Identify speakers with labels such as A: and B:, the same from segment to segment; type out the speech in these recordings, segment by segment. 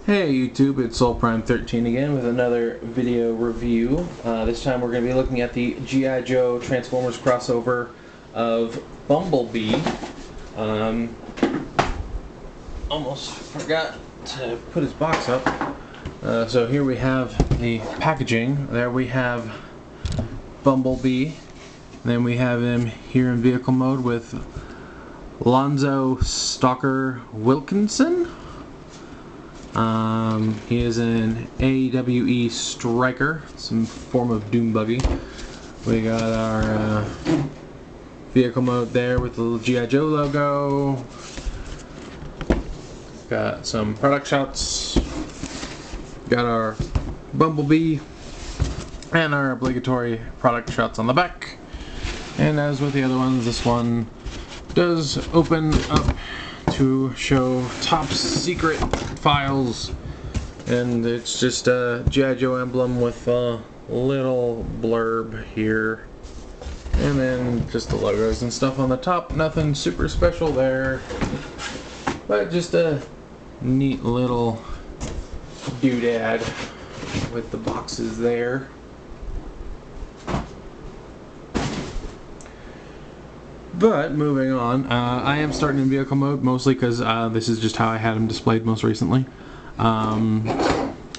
A: Hey YouTube, it's SoulPrime13 again with another video review. This time we're going to be looking at the G.I. Joe Transformers crossover of Bumblebee. Almost forgot to put his box up. So here we have the packaging. There we have Bumblebee. Then we have him here in vehicle mode with Lonzo Stalker Wilkinson. He is an AWE Striker, some form of Doom buggy. We got our vehicle mode there with the little G.I. Joe logo. Got some product shots. Got our Bumblebee and our obligatory product shots on the back. And as with the other ones, this one does open up to show top secret files, and it's just a G.I. Joe emblem with a little blurb here, and then just the logos and stuff on the top. Nothing super special there, but just a neat little doodad with the boxes there. But moving on, I am starting in vehicle mode mostly because this is just how I had him displayed most recently.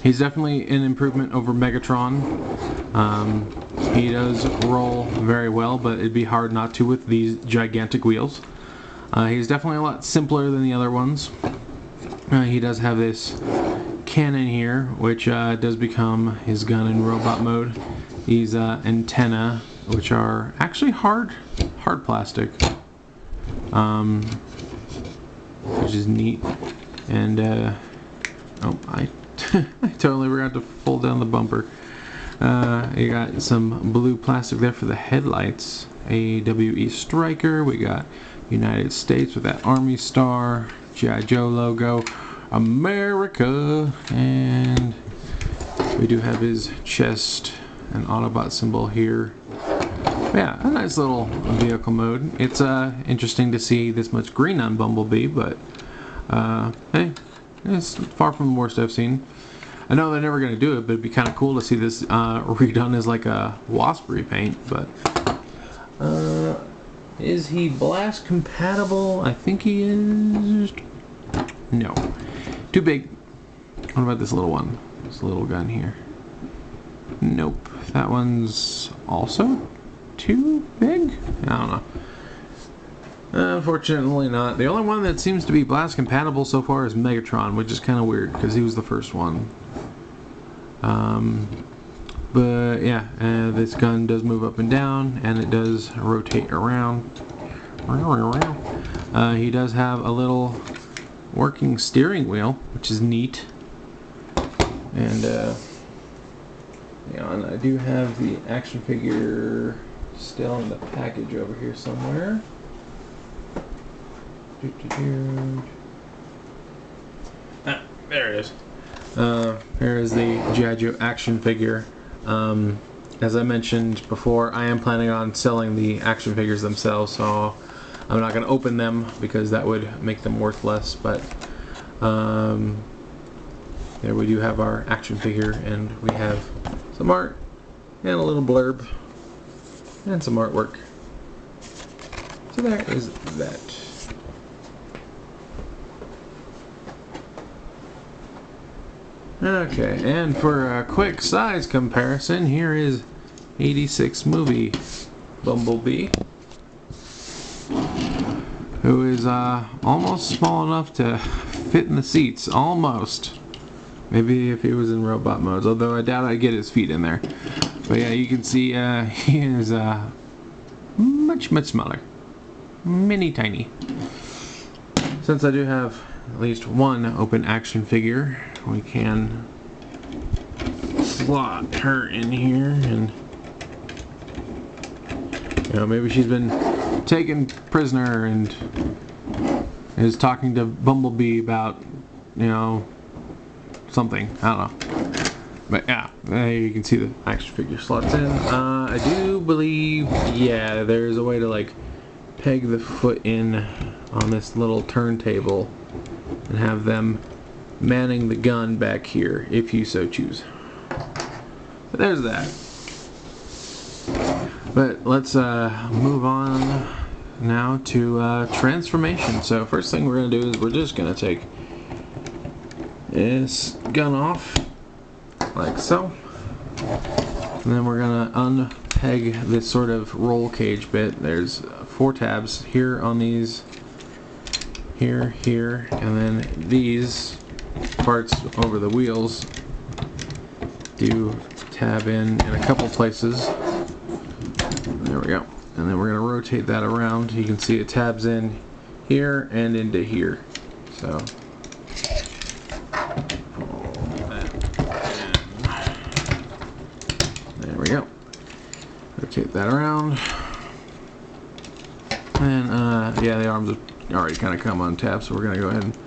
A: He's definitely an improvement over Megatron. He does roll very well, but it'd be hard not to with these gigantic wheels. He's definitely a lot simpler than the other ones. He does have this cannon here, which does become his gun in robot mode. These antenna, which are actually hard plastic, which is neat. And oh, I totally forgot to fold down the bumper. You got some blue plastic there for the headlights. AWE Striker. We got United States with that Army star, G.I. Joe logo, America, and we do have his chest and Autobot symbol here. Yeah, a nice little vehicle mode. It's interesting to see this much green on Bumblebee, but hey, it's far from the worst I've seen. I know they're never going to do it, but it'd be kind of cool to see this redone as like a wasp repaint. But is he blast compatible? I think he is. No, too big. What about this little one? This little gun here. Nope, that one's also too big? I don't know. Unfortunately not. The only one that seems to be blast compatible so far is Megatron, which is kind of weird because he was the first one. But yeah, this gun does move up and down, and it does rotate around. He does have a little working steering wheel, which is neat. And yeah, and I do have the action figure still in the package over here somewhere. Ah, there it is. Here is the G.I. Joe action figure. As I mentioned before, I am planning on selling the action figures themselves, so I'm not going to open them because that would make them worth less. But there we do have our action figure, and we have some art and a little blurb and some artwork. So there is that. Okay, and for a quick size comparison, here is 86 movie Bumblebee, who is almost small enough to fit in the seats, almost. Maybe if he was in robot modes, although I doubt I'd get his feet in there. But yeah, you can see he is much smaller. Mini tiny. Since I do have at least one open action figure, we can slot her in here, and you know, maybe she's been taken prisoner and is talking to Bumblebee about, you know, something. I don't know. But yeah, there you can see the action figure slots in. I do believe, yeah, there's a way to like peg the foot in on this little turntable and have them manning the gun back here if you so choose. But there's that. But let's move on now to transformation. So first thing we're going to do is we're just going to take this gun off like so. And then we're going to unpeg this sort of roll cage bit. There's 4 tabs here on these, here, here, and then these parts over the wheels do tab in a couple places. There we go. And then we're going to rotate that around. You can see it tabs in here and into here. So there we go. Rotate that around. And yeah, the arms have already kind of come untapped, so we're going to go ahead and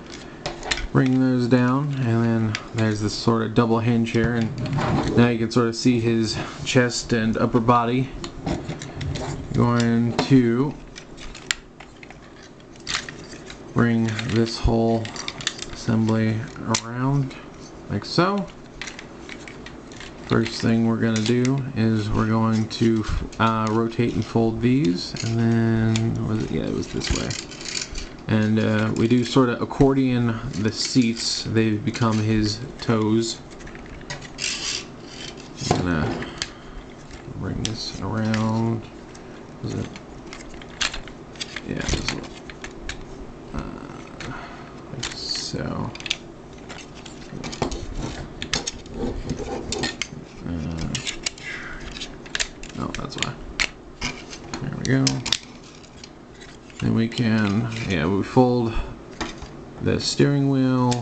A: bring those down. And then there's this sort of double hinge here, and now you can sort of see his chest and upper body. Going to bring this whole assembly around like so. First thing we're going to do is we're going to rotate and fold these, and then was it? Yeah, it was this way. And we do sort of accordion the seats. They've become his toes. I'm gonna bring this around. Is it? Yeah, this one. Like so. Oh, that's why. There we go. Then we can, yeah, we fold the steering wheel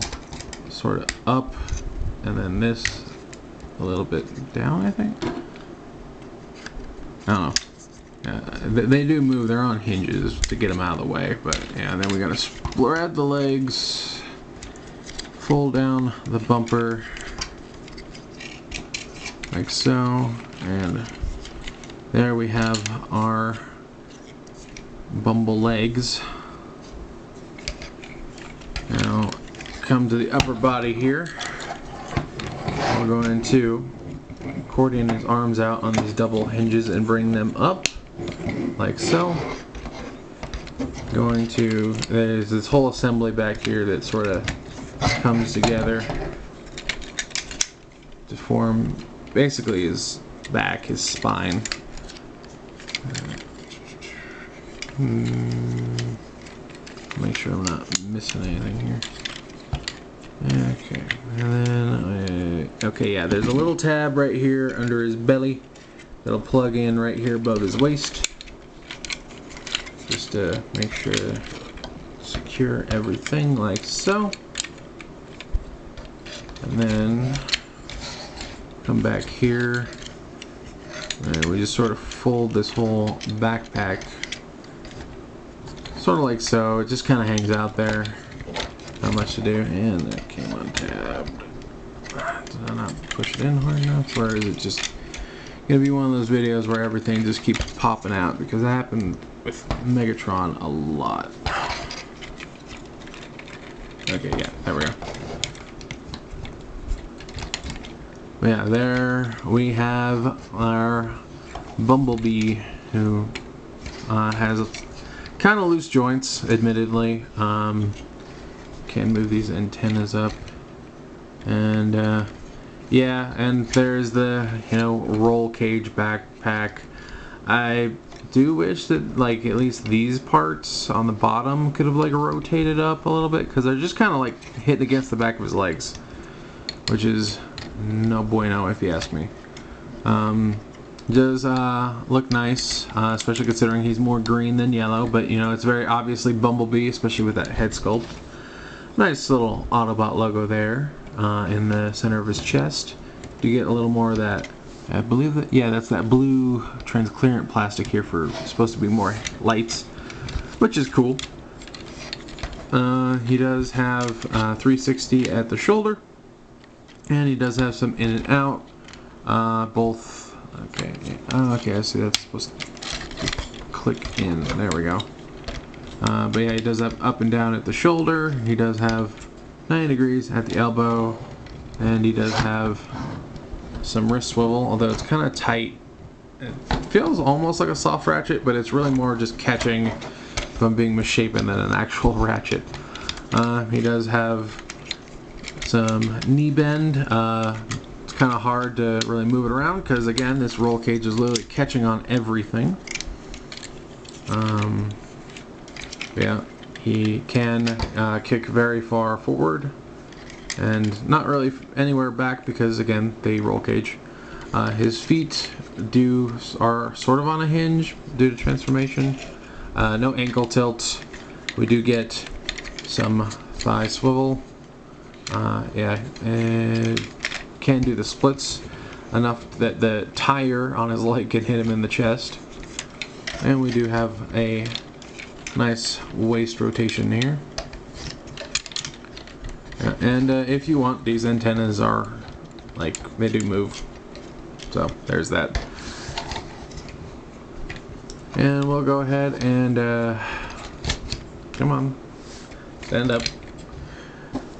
A: sort of up, and then this a little bit down, I think. I don't know. They do move. They're on hinges to get them out of the way, but yeah. Then we gotta spread the legs, fold down the bumper like so, and there we have our bumble legs. Now come to the upper body here. We're going to accordion his arms out on these double hinges and bring them up like so. Going to, there's this whole assembly back here that sort of comes together to form basically his back, his spine. Make sure I'm not missing anything here. Okay, and then okay, yeah, there's a little tab right here under his belly that'll plug in right here above his waist, just to make sure to secure everything like so. And then come back here, and we just sort of fold this whole backpack sort of like so. It just kind of hangs out there. Not much to do, and that came untabbed. Did I not push it in hard enough, or is it just gonna be one of those videos where everything just keeps popping out? Because that happened with Megatron a lot. Okay, yeah, there we go. But yeah, there we have our Bumblebee, who has kind of loose joints, admittedly. Can move these antennas up, and yeah, and there's the, you know, roll cage backpack. I do wish that, like, at least these parts on the bottom could have, like, rotated up a little bit, because they're just kind of like hitting against the back of his legs, which is no bueno if you ask me. Does look nice, especially considering he's more green than yellow, but you know, it's very obviously Bumblebee, especially with that head sculpt. Nice little Autobot logo there in the center of his chest. You get a little more of that, I believe that, yeah, that's that blue transparent plastic here for supposed to be more lights, which is cool. He does have 360 at the shoulder, and he does have some in and out, both. Okay, okay, I see that's supposed to click in. There we go. But yeah, he does have up and down at the shoulder. He does have 90 degrees at the elbow, and he does have some wrist swivel, although it's kind of tight. It feels almost like a soft ratchet, but it's really more just catching from being misshapen than an actual ratchet. He does have some knee bend. It's kind of hard to really move it around because, again, this roll cage is literally catching on everything. Yeah, he can kick very far forward and not really anywhere back because, again, the roll cage. His feet are sort of on a hinge due to transformation. No ankle tilt. We do get some thigh swivel. Yeah, and can do the splits enough that the tire on his leg can hit him in the chest. And we do have a nice waist rotation here. And if you want, these antennas are like, they do move. So there's that. And we'll go ahead and come on, stand up.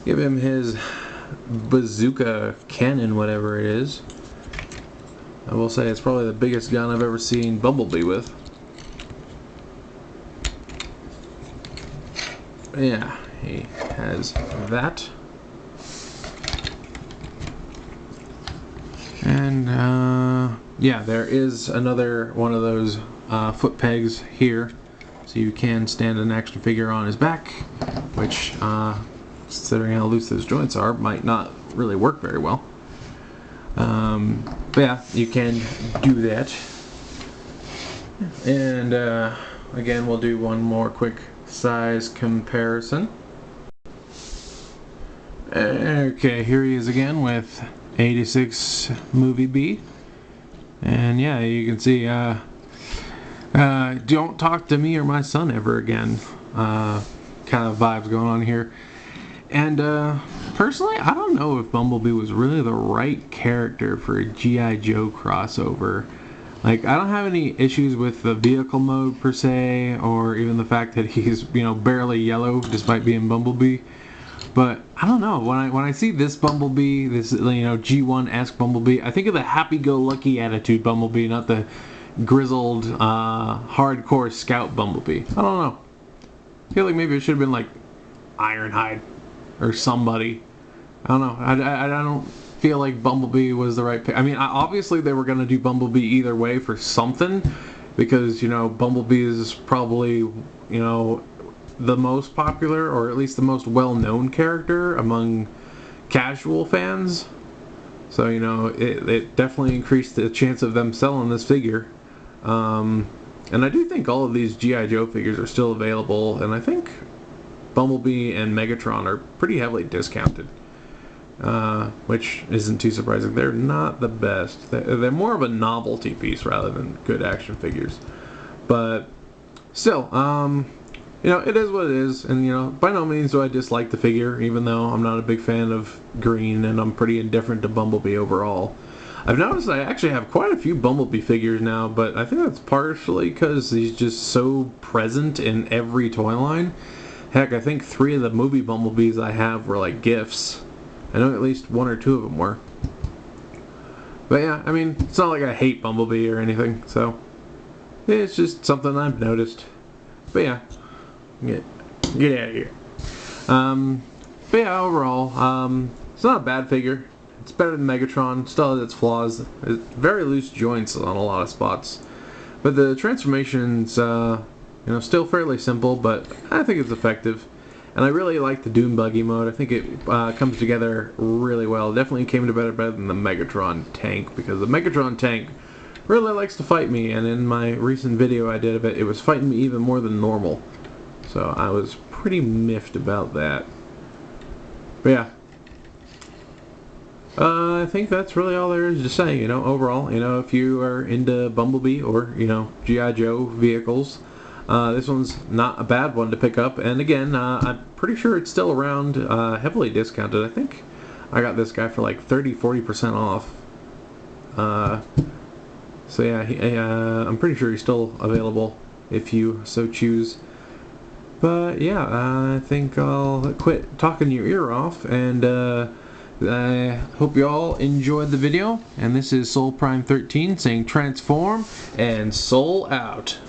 A: Give him his bazooka cannon, whatever it is. I will say it's probably the biggest gun I've ever seen Bumblebee with. Yeah, he has that. And yeah, there is another one of those foot pegs here, so you can stand an action figure on his back, which, considering how loose those joints are, might not really work very well. But yeah, you can do that. And again, we'll do one more quick size comparison. Okay, here he is again with 86 movie B. And yeah, you can see, don't talk to me or my son ever again kind of vibes going on here. And personally, I don't know if Bumblebee was really the right character for a G.I. Joe crossover. Like, I don't have any issues with the vehicle mode per se, or even the fact that he's, you know, barely yellow despite being Bumblebee. But I don't know, when I see this Bumblebee, this, you know, G1-esque Bumblebee, I think of the happy-go-lucky attitude Bumblebee, not the grizzled, hardcore scout Bumblebee. I don't know. I feel like maybe it should have been like Ironhide or somebody. I don't know. I don't feel like Bumblebee was the right pick. I mean, obviously they were going to do Bumblebee either way for something, because, you know, Bumblebee is probably, you know, the most popular, or at least the most well-known character among casual fans. So, you know, it definitely increased the chance of them selling this figure. And I do think all of these G.I. Joe figures are still available, and I think Bumblebee and Megatron are pretty heavily discounted. Which isn't too surprising. They're not the best. They're more of a novelty piece rather than good action figures. But still, you know, it is what it is, and, you know, by no means do I dislike the figure, even though I'm not a big fan of green, and I'm pretty indifferent to Bumblebee overall. I've noticed I actually have quite a few Bumblebee figures now, but I think that's partially because he's just so present in every toy line. Heck, I think 3 of the movie Bumblebees I have were like gifts. I know at least 1 or 2 of them were. But yeah, I mean, it's not like I hate Bumblebee or anything, so it's just something I've noticed. But yeah. Get out of here. But yeah, overall, it's not a bad figure. It's better than Megatron. Still has its flaws. It's very loose joints on a lot of spots. But the transformation's, you know, still fairly simple, but I think it's effective. And I really like the Doom Buggy mode. I think it comes together really well. It definitely came together better than the Megatron tank, because the Megatron tank really likes to fight me, and in my recent video I did of it, it was fighting me even more than normal. So I was pretty miffed about that. But yeah. I think that's really all there is to say, you know, overall. You know, if you are into Bumblebee or, you know, G.I. Joe vehicles, this one's not a bad one to pick up. And again, I'm pretty sure it's still around, heavily discounted. I think I got this guy for like 30-40% off. So yeah, I'm pretty sure he's still available if you so choose. But yeah, I think I'll quit talking your ear off, and I hope you all enjoyed the video. And this is Soul Prime 13 saying transform and soul out.